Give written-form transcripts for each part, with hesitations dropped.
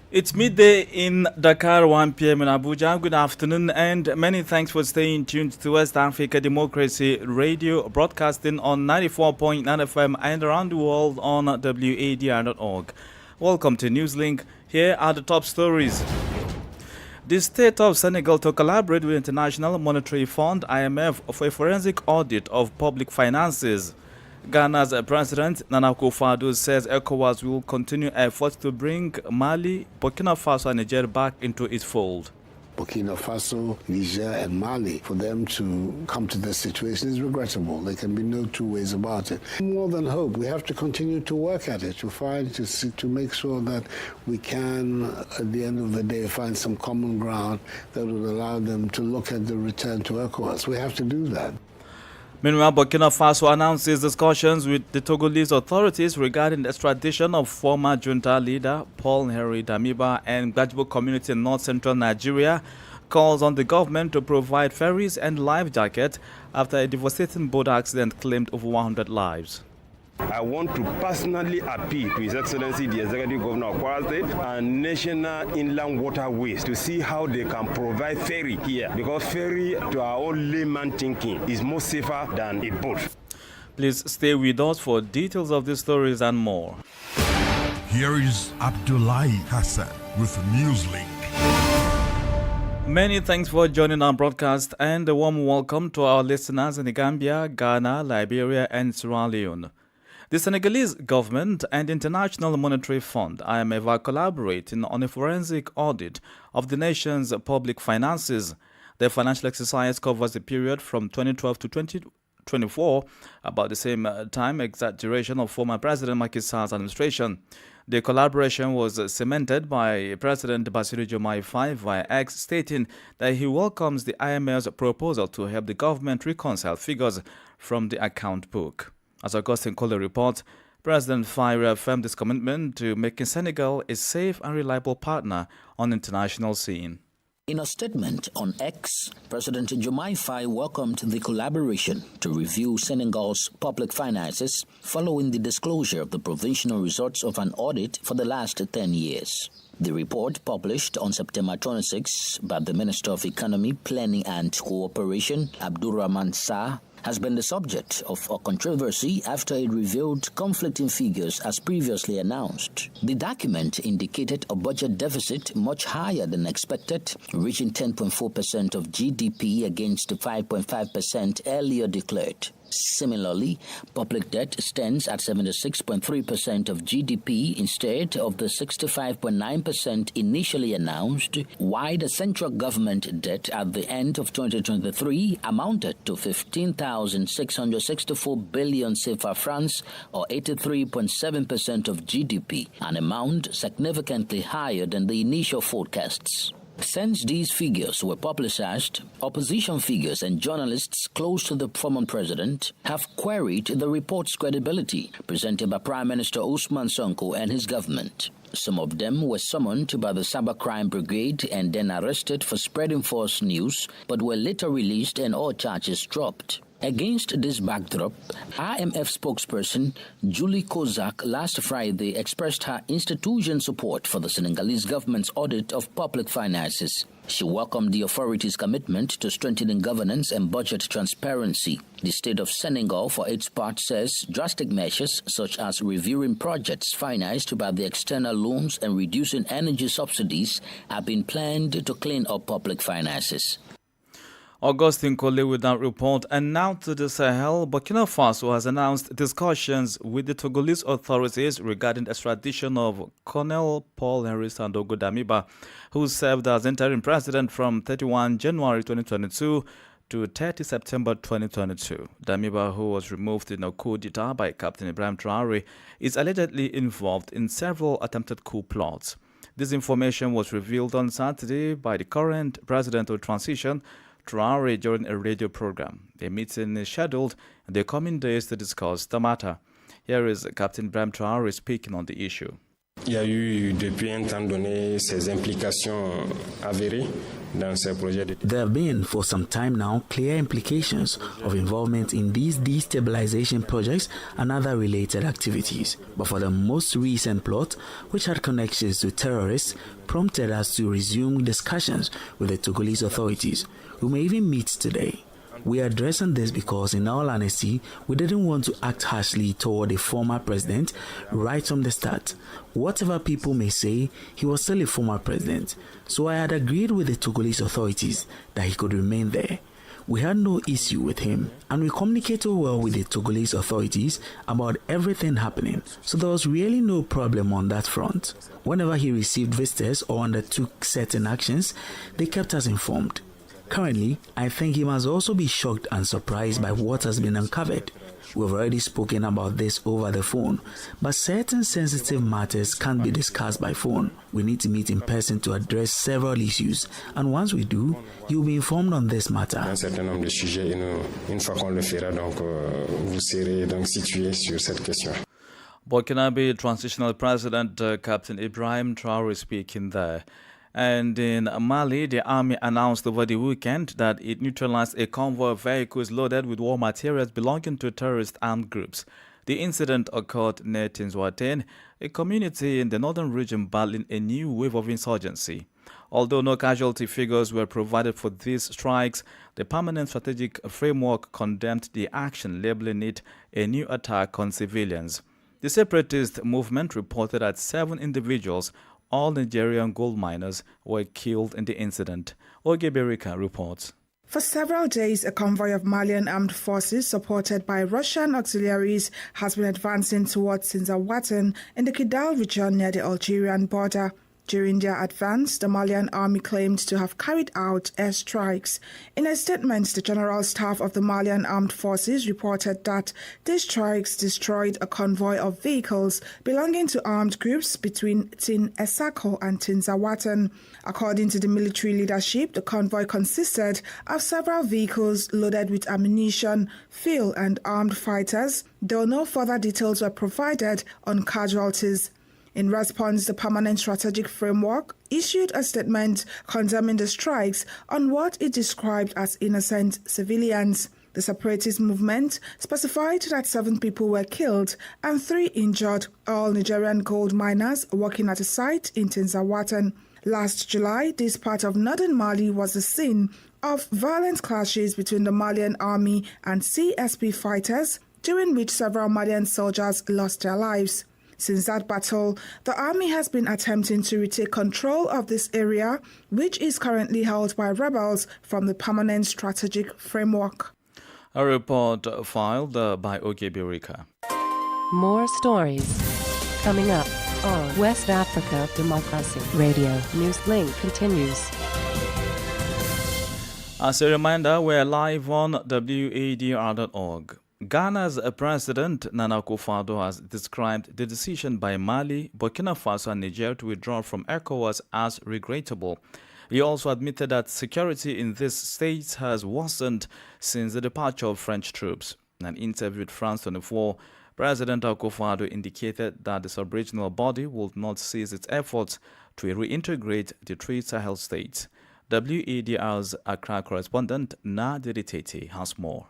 It's midday in Dakar, 1 p.m. in Abuja. Good afternoon, and many thanks for staying tuned to West Africa Democracy Radio, broadcasting on 94.9 FM and around the world on wadr.org. Welcome to Newslink. Here are the top stories. The state of Senegal to collaborate with International Monetary Fund (IMF) for a forensic audit of public finances. Ghana's President Nana Akufo-Addo says ECOWAS will continue efforts to bring Mali, Burkina Faso and Niger back into its fold. Burkina Faso, Niger and Mali, for them to come to this situation is regrettable. There can be no two ways about it. More than hope, we have to continue to work at it, to make sure that we can, at the end of the day, find some common ground that would allow them to look at the return to ECOWAS. We have to do that. Meanwhile, Burkina Faso announces discussions with the Togolese authorities regarding the extradition of former junta leader Paul-Henri Damiba and Gbagbo community in north-central Nigeria, calls on the government to provide ferries and life jackets after a devastating boat accident claimed over 100 lives. I want to personally appeal to His Excellency the Executive Governor of Kwara State and National Inland Waterways to see how they can provide ferry here, because ferry, to our own layman thinking, is more safer than a boat. Please stay with us for details of these stories and more. Here is Abdullahi Hassan with Newslink. Many thanks for joining our broadcast and a warm welcome to our listeners in the Gambia, Ghana, Liberia and Sierra Leone. The Senegalese government and International Monetary Fund (IMF) are collaborating on a forensic audit of the nation's public finances. The financial exercise covers the period from 2012 to 2024, about the same time exact duration of former President Macky Sall's administration. The collaboration was cemented by President Bassirou Diomaye Faye via X, stating that he welcomes the IMF's proposal to help the government reconcile figures from the account book. As Augustine Cole reports, President Faye reaffirmed his commitment to making Senegal a safe and reliable partner on the international scene. In a statement on X, President Diomaye Faye welcomed the collaboration to review Senegal's public finances following the disclosure of the provisional results of an audit for the last 10 years. The report, published on September 26 by the Minister of Economy, Planning and Cooperation, Abdurrahman Sarr, has been the subject of a controversy after it revealed conflicting figures as previously announced. The document indicated a budget deficit much higher than expected, reaching 10.4% of GDP against the 5.5% earlier declared. Similarly, public debt stands at 76.3% of GDP instead of the 65.9% initially announced, while the central government debt at the end of 2023 amounted to 15,664 billion CFA francs, or 83.7% of GDP, an amount significantly higher than the initial forecasts. Since these figures were publicized, opposition figures and journalists close to the former president have queried the report's credibility presented by Prime Minister Ousmane Sonko and his government. Some of them were summoned by the Cybercrime Brigade and then arrested for spreading false news, but were later released and all charges dropped. Against this backdrop, IMF spokesperson Julie Kozak last Friday expressed her institution's support for the Senegalese government's audit of public finances. She welcomed the authorities' commitment to strengthening governance and budget transparency. The state of Senegal, for its part, says drastic measures such as reviewing projects financed by the external loans and reducing energy subsidies have been planned to clean up public finances. Augustine Cole with that report. And now to the Sahel. Burkina Faso has announced discussions with the Togolese authorities regarding the extradition of Colonel Paul-Henri Sandaogo Damiba, who served as interim president from 31 January 2022 to 30 September 2022. Damiba, who was removed in a coup d'etat by Captain Ibrahim Traoré, is allegedly involved in several attempted coup plots. This information was revealed on Saturday by the current president of transition, Traoré, during a radio program. A meeting is scheduled in the coming days to discuss the matter. Here is Captain Ibrahim Traoré speaking on the issue. Il y a eu depuis un temps donné ces implications avérées dans ces projets de... There have been for some time now clear implications of involvement in these destabilization projects and other related activities. But for the most recent plot, which had connections to terrorists, prompted us to resume discussions with the Togolese authorities. We may even meet today. We are addressing this because, in all honesty, we didn't want to act harshly toward a former president right from the start. Whatever people may say, he was still a former president. So I had agreed with the Togolese authorities that he could remain there. We had no issue with him, and we communicated well with the Togolese authorities about everything happening, so there was really no problem on that front. Whenever he received visitors or undertook certain actions, they kept us informed. Currently, I think he must also be shocked and surprised by what has been uncovered. We've already spoken about this over the phone, but certain sensitive matters can't be discussed by phone. We need to meet in person to address several issues, and once we do, you'll be informed on this matter. Un certain nombre de sujets, une fois qu'on le fera, donc vous serez donc situé sur cette question. Burkinabe Transitional President Captain Ibrahim Traore speaking there. And in Mali, the army announced over the weekend that it neutralized a convoy of vehicles loaded with war materials belonging to terrorist armed groups. The incident occurred near Tinzouaten, a community in the northern region battling a new wave of insurgency. Although no casualty figures were provided for these strikes, the Permanent Strategic Framework condemned the action, labeling it a new attack on civilians. The separatist movement reported that 7 individuals, all Nigerian gold miners, were killed in the incident. Ogeberika reports. For several days, a convoy of Malian armed forces supported by Russian auxiliaries has been advancing towards Tinzouaten in the Kidal region near the Algerian border. During their advance, the Malian army claimed to have carried out airstrikes. In a statement, the General Staff of the Malian Armed Forces reported that these strikes destroyed a convoy of vehicles belonging to armed groups between Tin Esako and Tinzouaten. According to the military leadership, the convoy consisted of several vehicles loaded with ammunition, fuel, and armed fighters, though no further details were provided on casualties. In response, the Permanent Strategic Framework issued a statement condemning the strikes on what it described as innocent civilians. The separatist movement specified that 7 people were killed and 3 injured, all Nigerian gold miners working at a site in Tinzouaten. Last July, this part of northern Mali was the scene of violent clashes between the Malian army and CSP fighters, during which several Malian soldiers lost their lives. Since that battle, the army has been attempting to retake control of this area, which is currently held by rebels from the Permanent Strategic Framework. A report filed by Ogeberika. More stories coming up on West Africa Democracy Radio. Newslink continues. As a reminder, we're live on wadr.org. Ghana's President Nana Akufo-Addo has described the decision by Mali, Burkina Faso and Niger to withdraw from ECOWAS as regrettable. He also admitted that security in these states has worsened since the departure of French troops. In an interview with France 24, President Akufo-Addo indicated that the sub-regional body would not cease its efforts to reintegrate the 3 Sahel states. WADR's Accra correspondent Nadir Tete has more.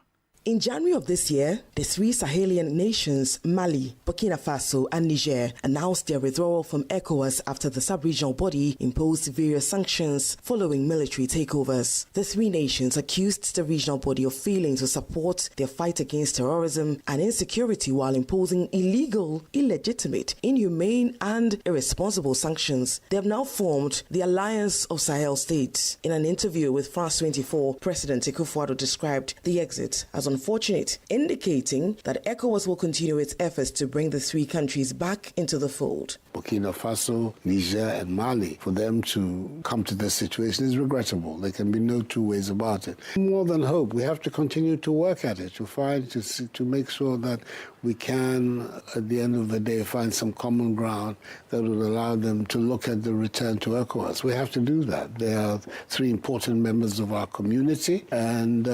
In January of this year, the 3 Sahelian nations, Mali, Burkina Faso and Niger, announced their withdrawal from ECOWAS after the sub-regional body imposed various sanctions following military takeovers. The 3 nations accused the regional body of failing to support their fight against terrorism and insecurity while imposing illegal, illegitimate, inhumane and irresponsible sanctions. They have now formed the Alliance of Sahel States. In an interview with France 24, President Akufo-Addo described the exit as unfortunate, indicating that ECOWAS will continue its efforts to bring the 3 countries back into the fold. Burkina Faso, Niger and Mali, for them to come to this situation is regrettable. There can be no 2 ways about it. More than hope, we have to continue to work at it, to make sure that we can, at the end of the day, find some common ground that will allow them to look at the return to ECOWAS. We have to do that. They are 3 important members of our community, and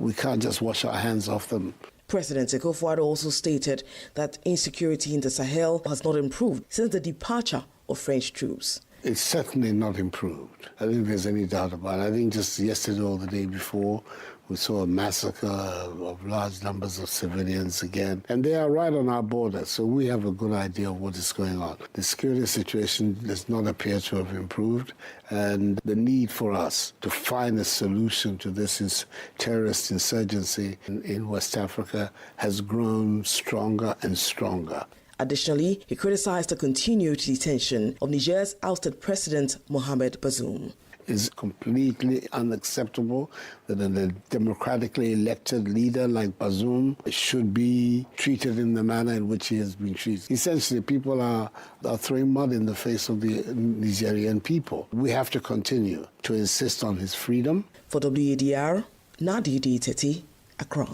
we can't just wash our hands off them. President Akufo-Addo also stated that insecurity in the Sahel has not improved since the departure of French troops. It's certainly not improved. I don't think there's any doubt about it. I think just yesterday or the day before, we saw a massacre of large numbers of civilians again. And they are right on our border, so we have a good idea of what is going on. The security situation does not appear to have improved, and the need for us to find a solution to this terrorist insurgency in West Africa has grown stronger and stronger. Additionally, he criticized the continued detention of Niger's ousted President Mohamed Bazoum. It's completely unacceptable that a democratically elected leader like Bazoum should be treated in the manner in which he has been treated. Essentially, people are throwing mud in the face of the Nigerian people. We have to continue to insist on his freedom. For WADR, Nadidi Teti, Accra.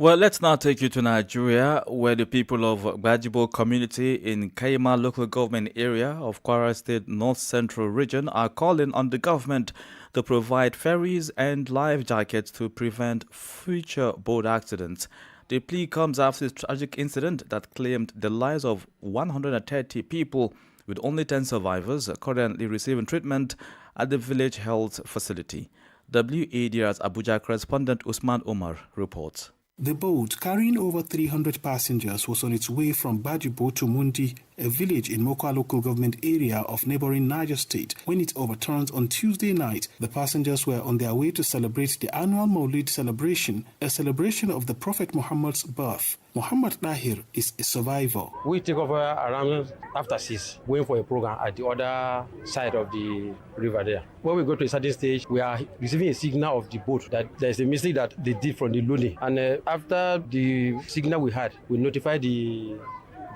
Well, let's now take you to Nigeria, where the people of Gbajibo community in Kaima local government area of Kwara State North Central region are calling on the government to provide ferries and life jackets to prevent future boat accidents. The plea comes after a tragic incident that claimed the lives of 130 people, with only 10 survivors currently receiving treatment at the village health facility. WADR's Abuja correspondent Usman Omar reports. The boat, carrying over 300 passengers, was on its way from Gbajibo to Mundi, a village in Mokwa local government area of neighboring Niger State, when it overturned on Tuesday night. The passengers were on their way to celebrate the annual Maulid celebration, a celebration of the Prophet Muhammad's birth. Muhammad Dahir is a survivor. We take over around after 6, going for a program at the other side of the river there. When we go to a certain stage, we are receiving a signal of the boat that there is a mistake that they did from the Luni. And after the signal we had, we notified the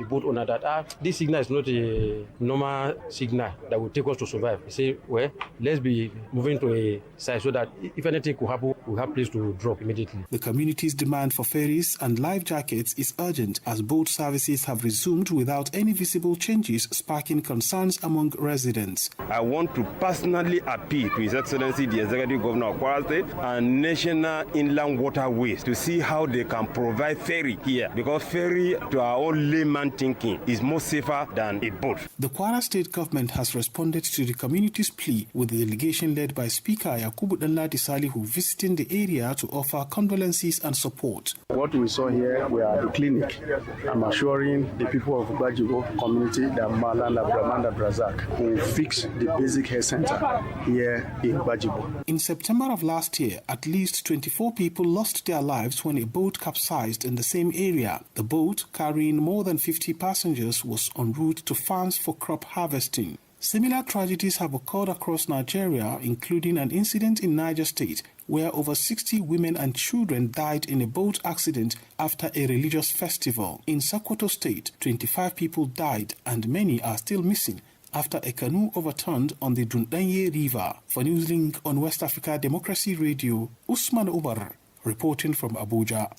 boat owner that this signal is not a normal signal that will take us to survive. He said, well, let's be moving to a side so that if anything could happen, we have place to drop immediately. The community's demand for ferries and life jackets is urgent as boat services have resumed without any visible changes, sparking concerns among residents. I want to personally appeal to His Excellency the Executive Governor of Kwara State and National Inland Waterways to see how they can provide ferry here, because ferry, to our own layman thinking, is more safer than a boat. The Kwara State government has responded to the community's plea with the delegation led by Speaker Yakubu Danladi Salihu visiting the area to offer condolences and support. What we saw here, we are at the clinic. I'm assuring the people of Gbajibo community that Malan Abdurrahman Abdrazak will fix the basic health center here in Gbajibo. In September of last year, at least 24 people lost their lives when a boat capsized in the same area. The boat, carrying more than 50 passengers, was en route to farms for crop harvesting. Similar tragedies have occurred across Nigeria, including an incident in Niger State where over 60 women and children died in a boat accident after a religious festival. In Sokoto State, 25 people died and many are still missing after a canoe overturned on the Dundanye River. For Newslink on West Africa Democracy Radio, Usman Umar reporting from Abuja.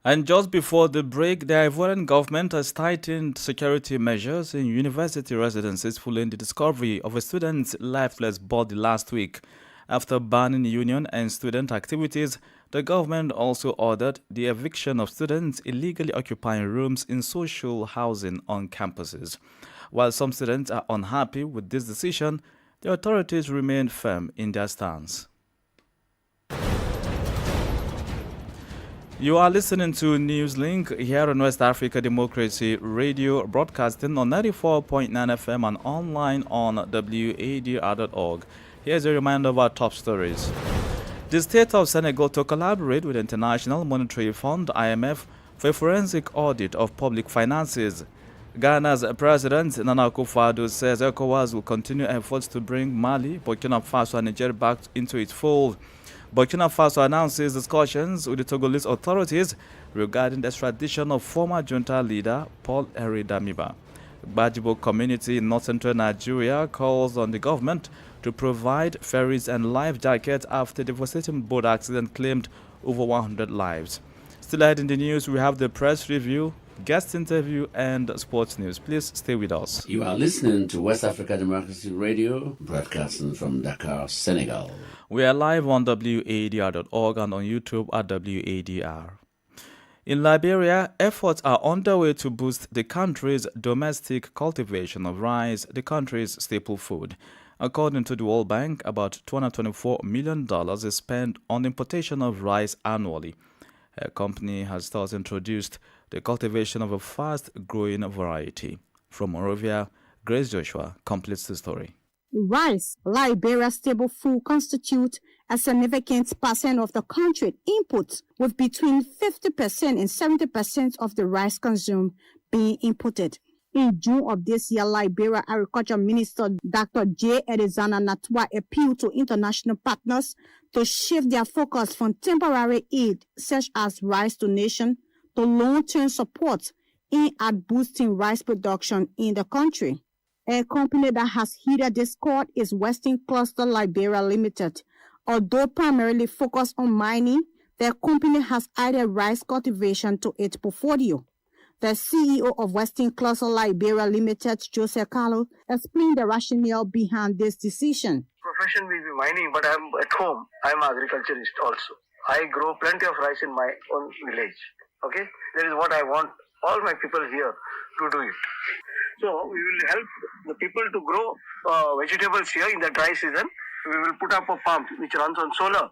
And just before the break, the Ivorian government has tightened security measures in university residences following the discovery of a student's lifeless body last week. After banning union and student activities, the government also ordered the eviction of students illegally occupying rooms in social housing on campuses. While some students are unhappy with this decision, the authorities remain firm in their stance. You are listening to Newslink here on West Africa Democracy Radio, broadcasting on 94.9 FM and online on wadr.org. Here's a reminder of our top stories. The state of Senegal to collaborate with the International Monetary Fund, IMF, for a forensic audit of public finances. Ghana's President Nana Akufo-Addo says ECOWAS will continue efforts to bring Mali, Burkina Faso and Niger back into its fold. Burkina Faso announces discussions with the Togolese authorities regarding the extradition of former junta leader Paul Henri Damiba. Gbajibo community in north-central Nigeria calls on the government to provide ferries and life jackets after the devastating boat accident claimed over 100 lives. Still ahead in the news, we have the press review, guest interview, and sports news. Please stay with us. You are listening to West Africa Democracy Radio, broadcasting from Dakar, Senegal. We are live on wadr.org and on YouTube at WADR. In Liberia, efforts are underway to boost the country's domestic cultivation of rice, the country's staple food. According to the World Bank, about $224 million is spent on importation of rice annually. A company has thus introduced the cultivation of a fast-growing variety. From Monrovia, Grace Joshua completes the story. Rice, Liberia's staple food, constitutes a significant percent of the country's inputs, with between 50% and 70% of the rice consumed being imported. In June of this year, Liberia Agriculture Minister Dr. J. Edizana Natwa appealed to international partners to shift their focus from temporary aid, such as rice donation, to long-term support aimed at boosting rice production in the country. A company that has heeded this call is Western Cluster Liberia Limited. Although primarily focused on mining, the company has added rice cultivation to its portfolio. The CEO of Western Cluster Liberia Limited, Joseph Carlo, explained the rationale behind this decision. Profession will be mining, but I'm at home. I'm an agriculturist also. I grow plenty of rice in my own village. Okay, that is what I want all my people here to do it. So we will help the people to grow vegetables here in the dry season. We will put up a pump which runs on solar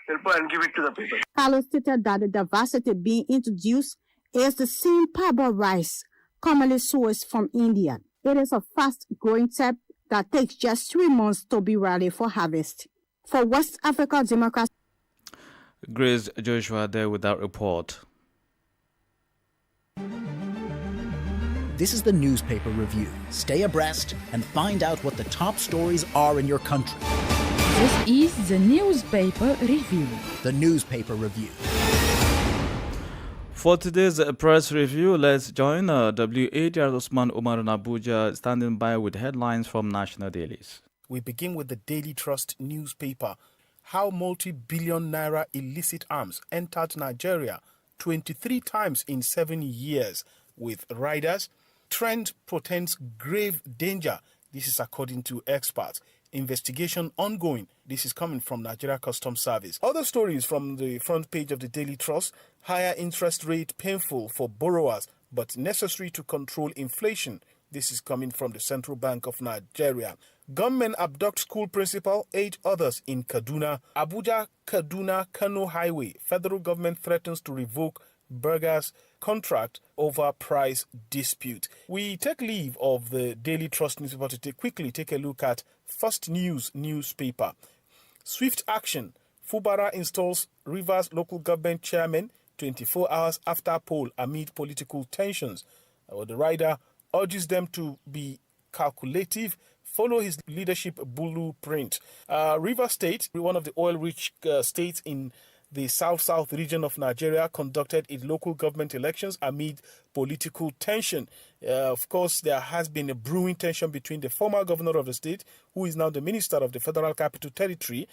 and give it to the people. Carlos stated that the diversity being introduced is the same parboiled rice commonly sourced from India. It is a fast-growing type that takes just 3 months to be ready for harvest. For West Africa Democracy, Grace Joshua there with that report. This is the newspaper review. Stay abreast and find out what the top stories are in your country. This is the newspaper review. The newspaper review. For today's press review, let's join WADR Usman Umar in Abuja, standing by with headlines from national dailies. We begin with the Daily Trust newspaper. How multi-billion naira illicit arms entered Nigeria 23 times in 7 years with riders. Trend portends grave danger. This is according to experts. Investigation ongoing. This is coming from Nigeria Customs Service. Other stories from the front page of the Daily Trust. Higher interest rate painful for borrowers but necessary to control inflation. This is coming from the Central Bank of Nigeria. Gunmen abduct school principal, 8 others in Kaduna. Abuja-Kaduna-Kano Highway. Federal government threatens to revoke Berger's contract over price dispute. We take leave of the Daily Trust newspaper to quickly take a look at First News newspaper. Swift action. Fubara installs Rivers local government chairman 24 hours after poll amid political tensions. The rider urges them to be calculative, follow his leadership blueprint. Rivers State, one of the oil-rich states in the South region of Nigeria, conducted its local government elections amid political tension. Of course, there has been a brewing tension between the former governor of the state, who is now the minister of the Federal Capital Territory,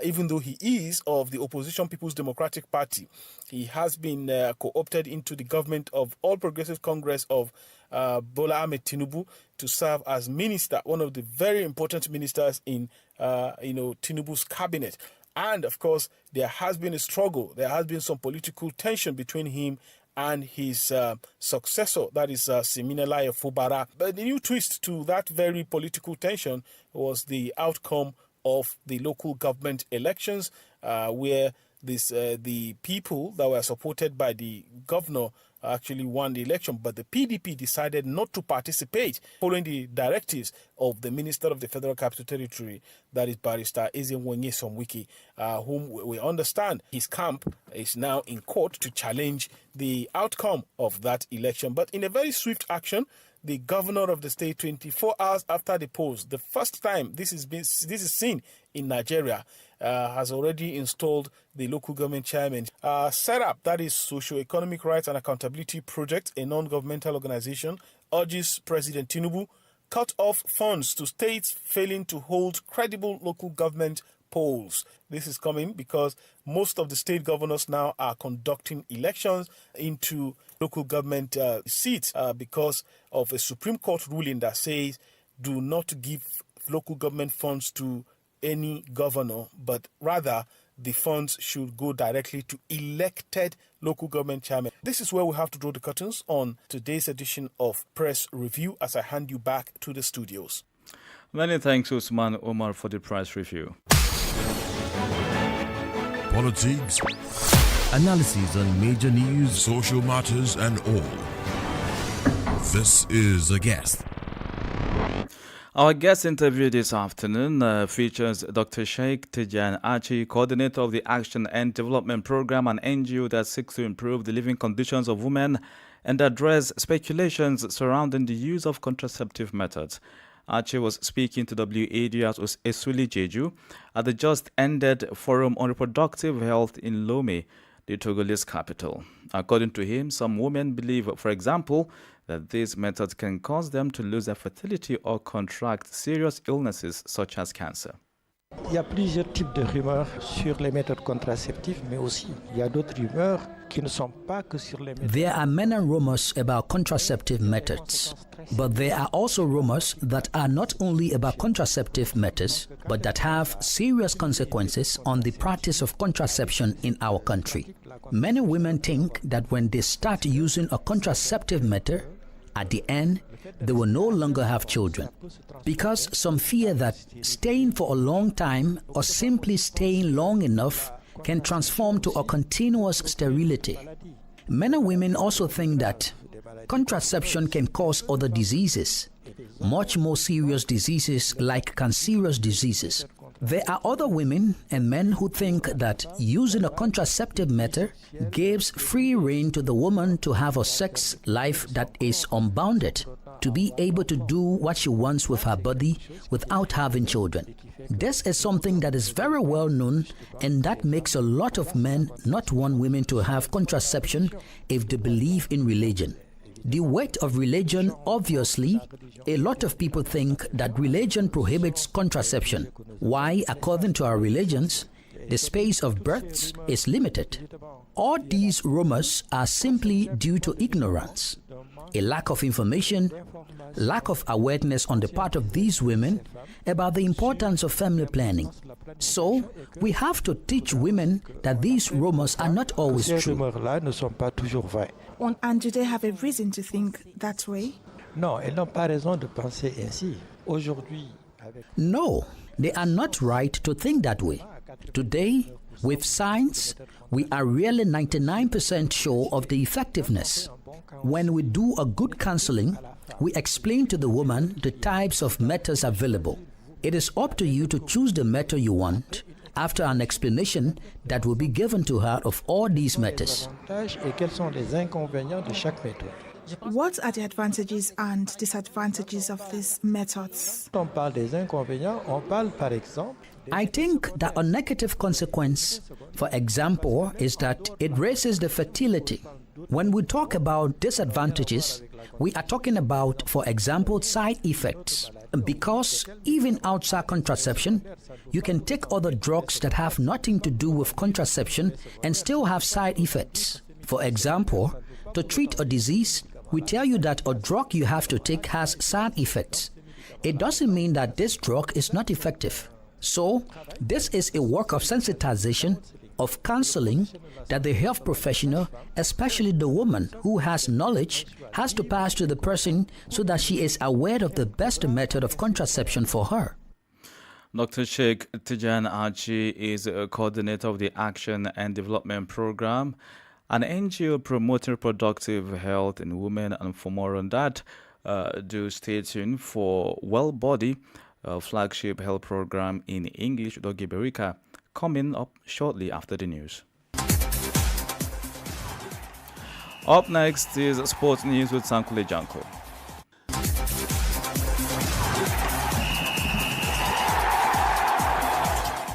even though he is of the opposition People's Democratic Party. He has been co-opted into the government of All Progressive Congress of Bola Ahmed Tinubu to serve as minister, one of the very important ministers in Tinubu's cabinet. And, of course, there has been a struggle. There has been some political tension between him and his successor, that is Siminalayi Fubara. But the new twist to that very political tension was the outcome of the local government elections, where the people that were supported by the governor actually won the election, but the PDP decided not to participate following the directives of the Minister of the Federal Capital Territory, that is Barrister Ezenwenye Somwiki, whom we understand his camp is now in court to challenge the outcome of that election. But in a very swift action, the governor of the state, 24 hours after the polls, the first time this is seen in Nigeria, has already installed the local government chairman. SERAP, that is Socio-Economic Rights and Accountability Project, a non-governmental organization, urges President Tinubu cut off funds to states failing to hold credible local government polls. This is coming because most of the state governors now are conducting elections into local government seats because of a Supreme Court ruling that says do not give local government funds to any governor, but rather the funds should go directly to elected local government chairmen. This is where we have to draw the curtains on today's edition of Press Review as I hand you back to the studios. Many thanks, Usman Omar, for the press review. Politics, analysis on major news, social matters, and all. This is A Guest. Our guest interview this afternoon features Dr. Sheikh Tijan Achi, coordinator of the Action and Development Program, an NGO that seeks to improve the living conditions of women and address speculations surrounding the use of contraceptive methods. Achi was speaking to WADR's Esuli Jeju at the just-ended Forum on Reproductive Health in Lomé, the Togolese capital. According to him, some women believe, for example, that these methods can cause them to lose their fertility or contract serious illnesses such as cancer. Il y a plusieurs types de rumeurs sur les méthodes contraceptives, mais aussi il y a d'autres rumeurs qui ne sont pas que sur les méthodes. There are many rumors about contraceptive methods, but there are also rumors that are not only about contraceptive methods, but that have serious consequences on the practice of contraception in our country. Many women think that when they start using a contraceptive method, at the end, they will no longer have children, because some fear that staying for a long time or simply staying long enough can transform to a continuous sterility. Many women also think that contraception can cause other diseases, much more serious diseases like cancerous diseases. There are other women and men who think that using a contraceptive method gives free rein to the woman to have a sex life that is unbounded, to be able to do what she wants with her body without having children. This is something that is very well known, and that makes a lot of men not want women to have contraception if they believe in religion. The weight of religion, obviously, a lot of people think that religion prohibits contraception. Why, according to our religions, the space of births is limited. All these rumors are simply due to ignorance, a lack of information, lack of awareness on the part of these women about the importance of family planning. So, we have to teach women that these rumors are not always true. And do they have a reason to think that way? Non, elles n'ont pas raison de penser ainsi. Aujourd'hui, no, they are not right to think that way. Today, with science, we are really 99% sure of the effectiveness. When we do a good counseling, we explain to the woman the types of methods available. It is up to you to choose the method you want after an explanation that will be given to her of all these methods. What are the advantages and disadvantages of these methods? I think that a negative consequence, for example, is that it raises the fertility. When we talk about disadvantages, we are talking about, for example, side effects. Because even outside contraception, you can take other drugs that have nothing to do with contraception and still have side effects. For example, to treat a disease, we tell you that a drug you have to take has side effects. It doesn't mean that this drug is not effective. So, this is a work of sensitization, of counseling, that the health professional, especially the woman who has knowledge, has to pass to the person so that she is aware of the best method of contraception for her. Dr. Sheikh Tijan Achi is a coordinator of the Action and Development Program, an NGO promoting reproductive health in women. And for more on that, do stay tuned for Well Body, a flagship health program in English, Dogi Berika, coming up shortly after the news. Up next is sports news with Sankule Janko.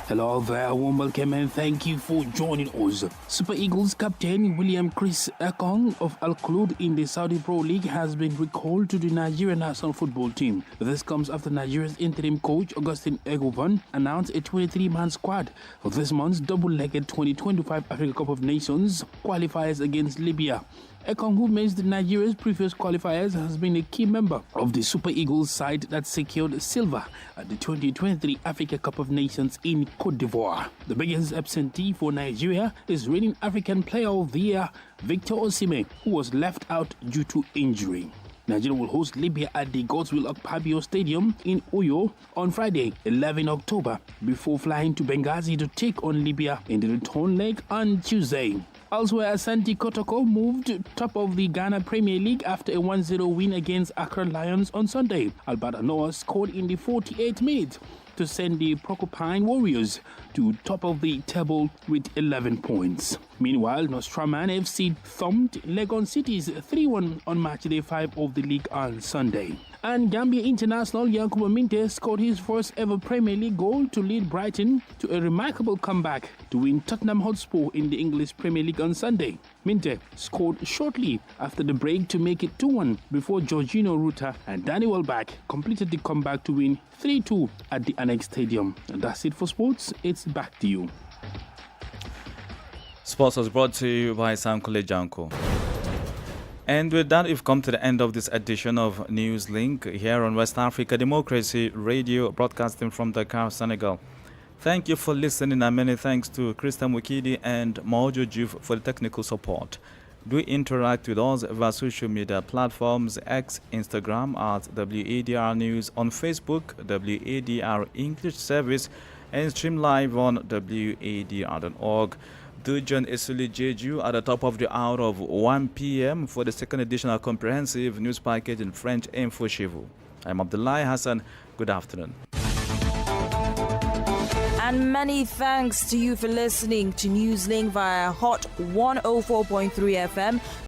Hello there, warm welcome and thank you for joining us. Super Eagles captain William Chris Ekong of Al Khulud in the Saudi Pro League has been recalled to the Nigerian national football team. This comes after Nigeria's interim coach Augustine Egovan announced a 23-man squad for this month's double-legged 2025 Africa Cup of Nations qualifiers against Libya. Ekong, who missed Nigeria's previous qualifiers, has been a key member of the Super Eagles side that secured silver at the 2023 Africa Cup of Nations in Cote d'Ivoire. The biggest absentee for Nigeria is reigning African Player of the Year Victor Osimhen, who was left out due to injury. Nigeria will host Libya at the Godswill Akpabio Stadium in Uyo on Friday, 11 October, before flying to Benghazi to take on Libya in the return leg on Tuesday. Elsewhere, Asante Kotoko moved top of the Ghana Premier League after a 1-0 win against Accra Lions on Sunday. Albert Noah scored in the 48th minute to send the Porcupine Warriors to top of the table with 11 points. Meanwhile, Nostraman FC thumped Legon City's 3-1 on matchday 5 of the league on Sunday. And Gambia international Yankuba Minte scored his first ever Premier League goal to lead Brighton to a remarkable comeback to win Tottenham Hotspur in the English Premier League on Sunday. Minte scored shortly after the break to make it 2-1 before Jorginho Ruta and Danny Welbeck completed the comeback to win 3-2 at the Annex Stadium. And that's it for sports. It's back to you. Sports was brought to you by Sam Janko. And with that, we've come to the end of this edition of Newslink here on West Africa Democracy Radio, broadcasting from Dakar, Senegal. Thank you for listening, and many thanks to Krista Mukidi and Maojo Juf for the technical support. Do interact with us via social media platforms, X, Instagram at WADR News, on Facebook, WADR English Service, and stream live on WADR.org. Do join Esuli Jeju at the top of the hour of 1 p.m. for the second edition of comprehensive news package in French Info Chivu. I'm Abdullahi Hassan. Good afternoon. And many thanks to you for listening to Newslink via Hot 104.3 FM.